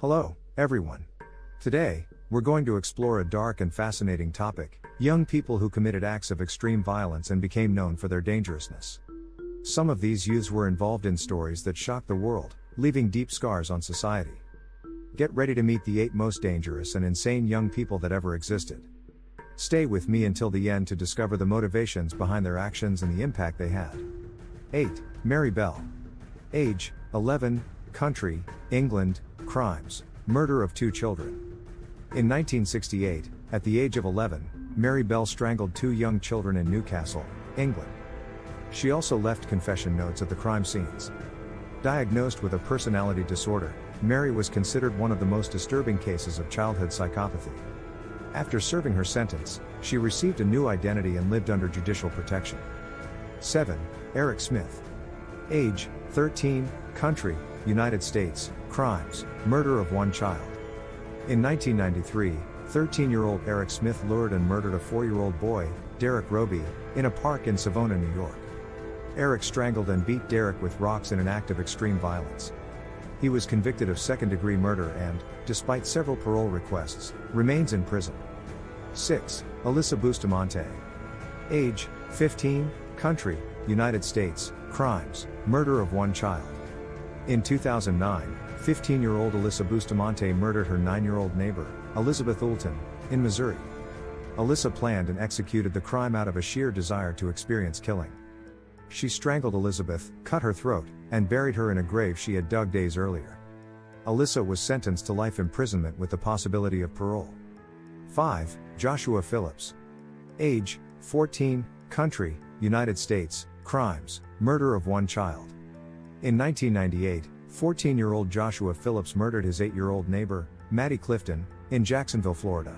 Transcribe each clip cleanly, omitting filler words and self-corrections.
Hello, everyone. Today, we're going to explore a dark and fascinating topic: young people who committed acts of extreme violence and became known for their dangerousness. Some of these youths were involved in stories that shocked the world, leaving deep scars on society. Get ready to meet the 8 most dangerous and insane young people that ever existed. Stay with me until the end to discover the motivations behind their actions and the impact they had. 8. Mary Bell. Age, 11, country, England, crimes, murder of 2 children. In 1968, at the age of 11, Mary Bell strangled 2 young children in Newcastle, England. She also left confession notes at the crime scenes. Diagnosed with a personality disorder, Mary was considered one of the most disturbing cases of childhood psychopathy. After serving her sentence, she received a new identity and lived under judicial protection. 7. Eric Smith. Age, 13, country, United States, crimes, murder of 1 child. In 1993, 13-year-old Eric Smith lured and murdered a 4-year-old boy, Derek Roby, in a park in Savona, New York. Eric strangled and beat Derek with rocks in an act of extreme violence. He was convicted of second-degree murder and, despite several parole requests, remains in prison. 6. Alyssa Bustamante. Age, 15, country, United States, crimes, murder of 1 child. In 2009, 15-year-old Alyssa Bustamante murdered her 9-year-old neighbor, Elizabeth Oulton, in Missouri. Alyssa planned and executed the crime out of a sheer desire to experience killing. She strangled Elizabeth, cut her throat, and buried her in a grave she had dug days earlier. Alyssa was sentenced to life imprisonment with the possibility of parole. 5. Joshua Phillips. Age, 14, country, United States, crimes, murder of 1 child. In 1998, 14-year-old Joshua Phillips murdered his 8-year-old neighbor, Maddie Clifton, in Jacksonville, Florida.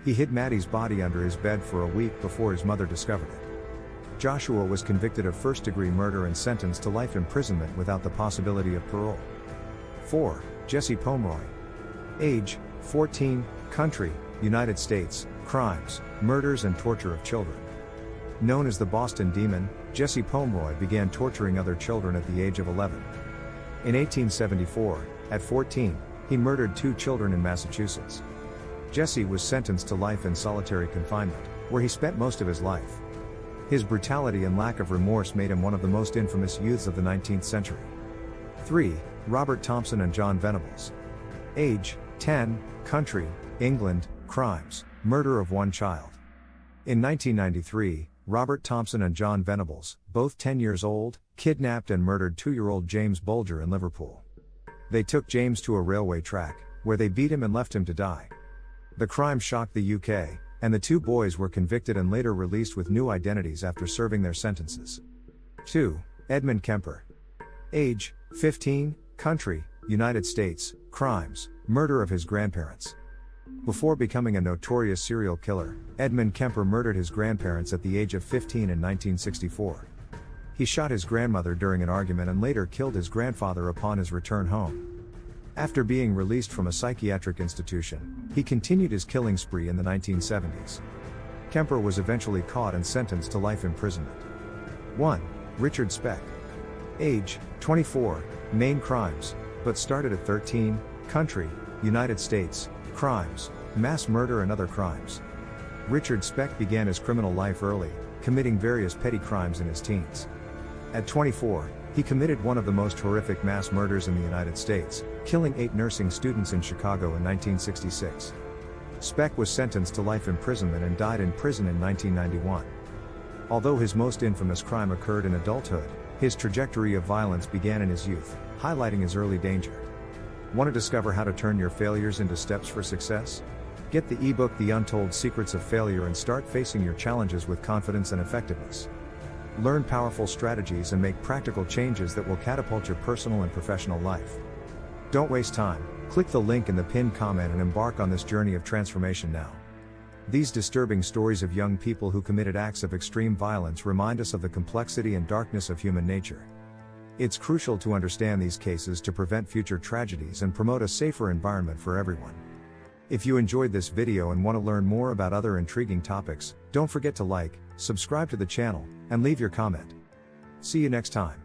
He hid Maddie's body under his bed for a week before his mother discovered it. Joshua was convicted of first-degree murder and sentenced to life imprisonment without the possibility of parole. 4. Jesse Pomeroy. Age, 14, country, United States, crimes, murders and torture of children. Known as the Boston Demon, Jesse Pomeroy began torturing other children at the age of 11. In 1874, at 14, he murdered 2 children in Massachusetts. Jesse was sentenced to life in solitary confinement, where he spent most of his life. His brutality and lack of remorse made him one of the most infamous youths of the 19th century. 3. Robert Thompson and John Venables. Age, 10, country, England, crimes, murder of 1 child. In 1993, Robert Thompson and John Venables, both 10 years old, kidnapped and murdered 2-year-old James Bolger in Liverpool. They took James to a railway track, where they beat him and left him to die. The crime shocked the UK, and the 2 boys were convicted and later released with new identities after serving their sentences. 2. Edmund Kemper. Age, 15, country, United States, crimes, murder of his grandparents. Before becoming a notorious serial killer, Edmund Kemper murdered his grandparents at the age of 15 in 1964. He shot his grandmother during an argument and later killed his grandfather upon his return home. After being released from a psychiatric institution, he continued his killing spree in the 1970s. Kemper was eventually caught and sentenced to life imprisonment. 1. Richard Speck. Age, 24, main crimes, but started at 13, country, United States, crimes, mass murder and other crimes. Richard Speck began his criminal life early, committing various petty crimes in his teens. At 24, he committed one of the most horrific mass murders in the United States, killing 8 nursing students in Chicago in 1966. Speck was sentenced to life imprisonment and died in prison in 1991. Although his most infamous crime occurred in adulthood, his trajectory of violence began in his youth, highlighting his early danger. Want to discover how to turn your failures into steps for success? Get the ebook The Untold Secrets of Failure and start facing your challenges with confidence and effectiveness. Learn powerful strategies and make practical changes that will catapult your personal and professional life. Don't waste time, click the link in the pinned comment and embark on this journey of transformation now. These disturbing stories of young people who committed acts of extreme violence remind us of the complexity and darkness of human nature. It's crucial to understand these cases to prevent future tragedies and promote a safer environment for everyone. If you enjoyed this video and want to learn more about other intriguing topics, don't forget to like, subscribe to the channel, and leave your comment. See you next time.